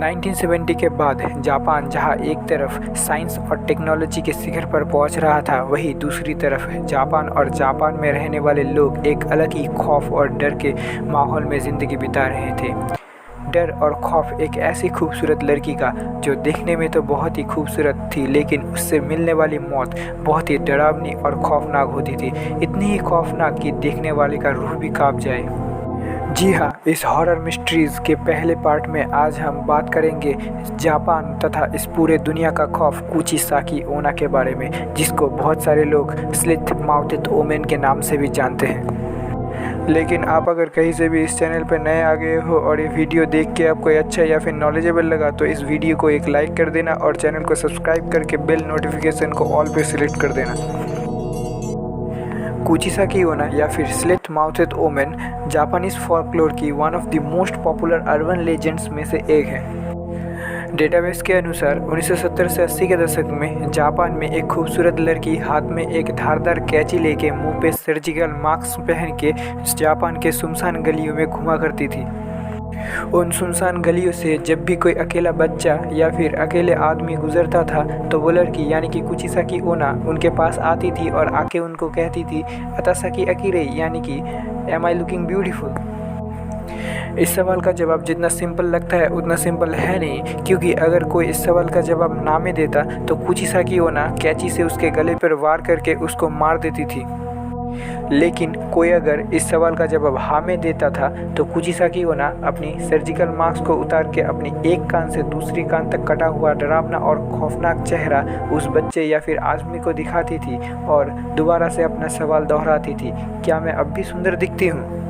1970 के बाद जापान जहां एक तरफ साइंस और टेक्नोलॉजी के शिखर पर पहुंच रहा था, वहीं दूसरी तरफ जापान और जापान में रहने वाले लोग एक अलग ही खौफ और डर के माहौल में ज़िंदगी बिता रहे थे। डर और खौफ एक ऐसी खूबसूरत लड़की का जो देखने में तो बहुत ही खूबसूरत थी, लेकिन उससे मिलने वाली मौत बहुत ही डरावनी और खौफनाक होती थी। इतनी ही खौफनाक कि देखने वाले का रूह भी कांप जाए। जी हाँ, इस हॉरर मिस्ट्रीज़ के पहले पार्ट में आज हम बात करेंगे जापान तथा इस पूरे दुनिया का खौफ कुचिसाकी ओना के बारे में, जिसको बहुत सारे लोग स्लिथ माउथेड ओमेन के नाम से भी जानते हैं। लेकिन आप अगर कहीं से भी इस चैनल पर नए आ गए हो और ये वीडियो देख के आपको अच्छा या फिर नॉलेजेबल लगा, तो इस वीडियो को एक लाइक कर देना और चैनल को सब्सक्राइब करके बेल नोटिफिकेशन को ऑल पे सिलेक्ट कर देना। कुचिसाकी ओना या फिर slit mouthed woman Japanese folklore की one of the most popular urban legends में से एक है। डेटाबेस के अनुसार 1970 से 80 के दशक में जापान में एक खूबसूरत लड़की हाथ में एक धारदार कैंची लेके मुंह पे सर्जिकल मास्क पहन के जापान के सुनसान गलियों में घुमा करती थी। उन सुनसान गलियों से जब भी कोई अकेला बच्चा या फिर अकेले आदमी गुजरता था तो वो लड़की यानी कि कुचिसाकी ओना उनके पास आती थी और आके उनको कहती थी अतासाकी अकीरे, यानी कि एम आई लुकिंग ब्यूटीफुल। इस सवाल का जवाब जितना सिंपल लगता है उतना सिंपल है नहीं, क्योंकि अगर कोई इस सवाल का जवाब ना में देता तो कुचिसाकी ओना कैंची से उसके गले पर वार करके उसको मार देती थी। लेकिन कोई अगर इस सवाल का जवाब हाँ में देता था तो कुचिसाकी ओना अपनी सर्जिकल मास्क को उतार के अपनी एक कान से दूसरी कान तक कटा हुआ डरावना और खौफनाक चेहरा उस बच्चे या फिर आदमी को दिखाती थी और दोबारा से अपना सवाल दोहराती थी, क्या मैं अब भी सुंदर दिखती हूँ?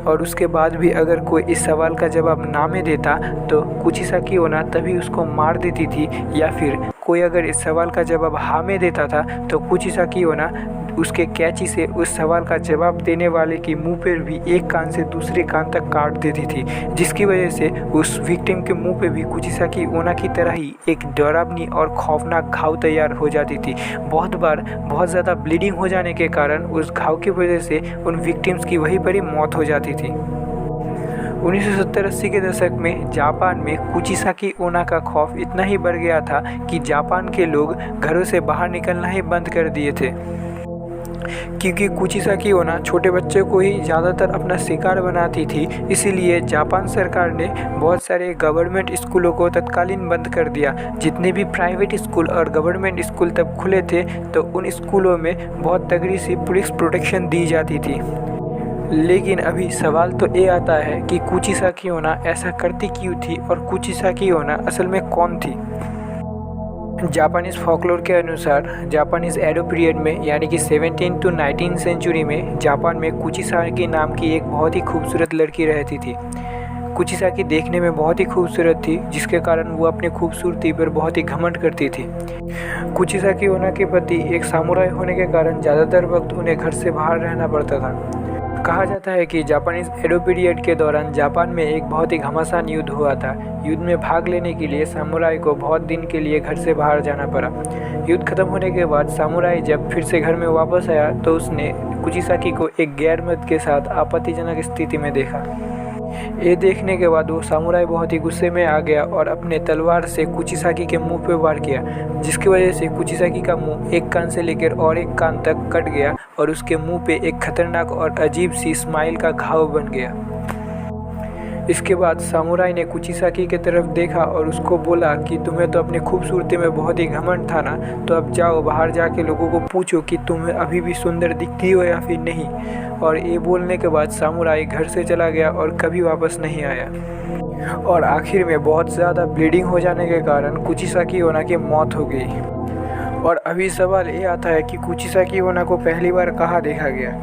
और उसके बाद भी अगर कोई इस सवाल का जवाब ना में देता तो कुचिसाकी ओना तभी उसको मार देती थी, या फिर कोई अगर इस सवाल का जवाब हाँ में देता था तो कुचिसाकी ओना उसके कैंची से उस सवाल का जवाब देने वाले की मुंह पर भी एक कान से दूसरे कान तक काट देती थी, जिसकी वजह से उस विक्टिम के मुंह पे भी कुचिसाकी ओना की तरह ही एक डरावनी और खौफनाक घाव तैयार हो जाती थी। बहुत बार बहुत ज़्यादा ब्लीडिंग हो जाने के कारण उस घाव की वजह से उन विक्टिम्स की वहीं पर ही मौत हो जाती थी। 1970-80 के दशक में जापान में कुचिसाकी ओना का खौफ इतना ही बढ़ गया था कि जापान के लोग घरों से बाहर निकलना ही बंद कर दिए थे, क्योंकि कुचिसाकी ओना छोटे बच्चों को ही ज़्यादातर अपना शिकार बनाती थी। इसीलिए जापान सरकार ने बहुत सारे गवर्नमेंट स्कूलों को तत्कालीन बंद कर दिया। जितने भी प्राइवेट स्कूल और गवर्नमेंट स्कूल तब खुले थे तो उन स्कूलों में बहुत तगड़ी सी पुलिस प्रोटेक्शन दी जाती थी। लेकिन अभी सवाल तो ये आता है कि कुचिसाकी ओना ऐसा करती क्यों थी और कुचिसाकी ओना असल में कौन थी? जापानीज फॉकलोर के अनुसार जापानीज एडो पीरियड में यानी कि 17 to 19 सेंचुरी में जापान में कुचिसाकी नाम की एक बहुत ही खूबसूरत लड़की रहती थी। कुचिसाकी देखने में बहुत ही खूबसूरत थी, जिसके कारण वो अपनी खूबसूरती पर बहुत ही घमंड करती थी। कुचिसाकी ओना के पति एक सामुराई होने के कारण ज़्यादातर वक्त उन्हें घर से बाहर रहना पड़ता था। कहा जाता है कि जापानीज एडो पीरियड के दौरान जापान में एक बहुत ही घमासान युद्ध हुआ था। युद्ध में भाग लेने के लिए सामुराई को बहुत दिन के लिए घर से बाहर जाना पड़ा। युद्ध खत्म होने के बाद सामुराई जब फिर से घर में वापस आया तो उसने कुचिसाकी को एक गैर मर्द के साथ आपत्तिजनक स्थिति में देखा। ये देखने के बाद वो सामुराई बहुत ही गुस्से में आ गया और अपने तलवार से कुचिसाकी के मुंह पे वार किया, जिसकी वजह से कुचिसाकी का मुंह एक कान से लेकर और एक कान तक कट गया और उसके मुंह पे एक खतरनाक और अजीब सी स्माइल का घाव बन गया। इसके बाद सामुराई ने कुचिसाकी की तरफ देखा और उसको बोला कि तुम्हें तो अपनी खूबसूरती में बहुत ही घमंड था ना, तो अब जाओ बाहर जाके लोगों को पूछो कि तुम अभी भी सुंदर दिखती हो या फिर नहीं। और ये बोलने के बाद सामुराई घर से चला गया और कभी वापस नहीं आया। और आखिर में बहुत ज़्यादा ब्लीडिंग हो जाने के कारण कुचिसाकी ओना की मौत हो गई। और अभी सवाल ये आता है कि कुचिसाकी ओना को पहली बार कहाँ देखा गया?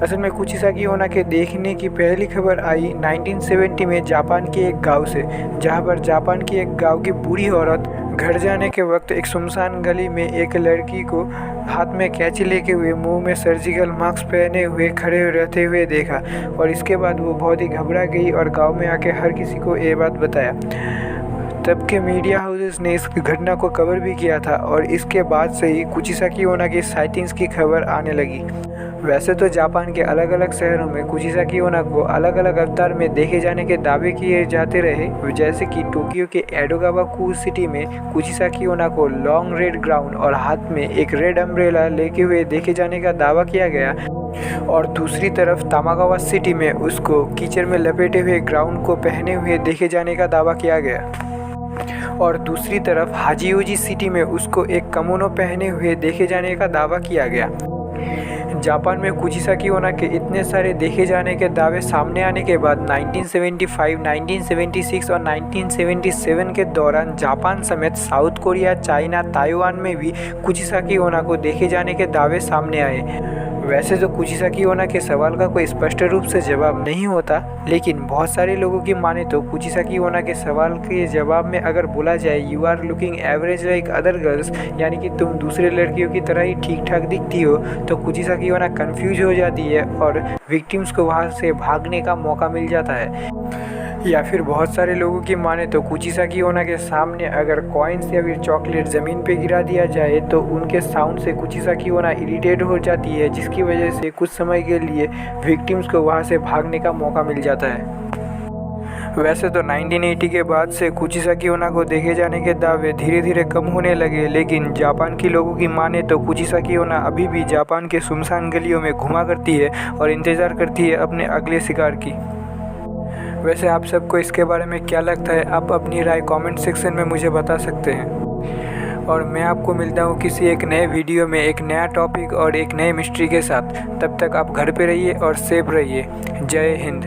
असल में कुचिसाकी ओना के देखने की पहली खबर आई 1970 में जापान के एक गांव से, जहां पर जापान की एक गांव की बूढ़ी औरत घर जाने के वक्त एक सुनसान गली में एक लड़की को हाथ में कैंची लेके हुए मुंह में सर्जिकल मास्क पहने हुए खड़े रहते हुए देखा। और इसके बाद वो बहुत ही घबरा गई और गांव में आके हर किसी को ये बात बताया। तब के मीडिया हाउसेस ने इस घटना को कवर भी किया था और इसके बाद से ही कुचिसाकी ओना की साइटिंग्स की खबर आने लगी। वैसे तो जापान के अलग अलग शहरों में कुचिसाकी ओना को अलग अलग अवतार में देखे जाने के दावे किए जाते रहे, जैसे कि टोक्यो के एडोगावा सिटी में कुचिसाकी ओना को लॉन्ग रेड ग्राउंड और हाथ में एक रेड अम्ब्रेला लेके हुए देखे जाने का दावा किया गया, और दूसरी तरफ तामागावा सिटी में उसको कीचड़ में लपेटे हुए ग्राउंड को पहने हुए देखे जाने का दावा किया गया, और दूसरी तरफ हाजीओजी सिटी में उसको एक कमोनो पहने हुए देखे जाने का दावा किया गया। जापान में कुचिसाकी ओना के इतने सारे देखे जाने के दावे सामने आने के बाद 1975, 1976 और 1977 के दौरान जापान समेत साउथ कोरिया, चाइना, ताइवान में भी कुचिसाकी ओना को देखे जाने के दावे सामने आए। वैसे तो कुचिसाकी ओना के सवाल का कोई स्पष्ट रूप से जवाब नहीं होता, लेकिन बहुत सारे लोगों की माने तो कुचिसाकी ओना के सवाल के जवाब में अगर बोला जाए you are looking average like other girls, यानी कि तुम दूसरे लड़कियों की तरह ही ठीक ठाक दिखती हो, तो कुचिसाकी ओना कंफ्यूज हो जाती है और विक्टिम्स को वहाँ से भागने का मौका मिल जाता है। या फिर बहुत सारे लोगों की माने तो कुचिसाकी ओना के सामने अगर कॉइन्स या फिर चॉकलेट ज़मीन पे गिरा दिया जाए तो उनके साउंड से कुचिसाकी ओना इरिटेट हो जाती है, जिसकी वजह से कुछ समय के लिए विक्टिम्स को वहाँ से भागने का मौका मिल जाता है। वैसे तो 1980 के बाद से कुचिसाकी ओना को देखे जाने के दावे धीरे धीरे कम होने लगे, लेकिन जापान के लोगों की माने तो कुचिसाकी ओना अभी भी जापान के सुनसान गलियों में घुमा करती है और इंतज़ार करती है अपने अगले शिकार की। वैसे आप सबको इसके बारे में क्या लगता है, आप अपनी राय कमेंट सेक्शन में मुझे बता सकते हैं। और मैं आपको मिलता हूँ किसी एक नए वीडियो में एक नया टॉपिक और एक नए मिस्ट्री के साथ। तब तक आप घर पे रहिए और सेफ रहिए। जय हिंद।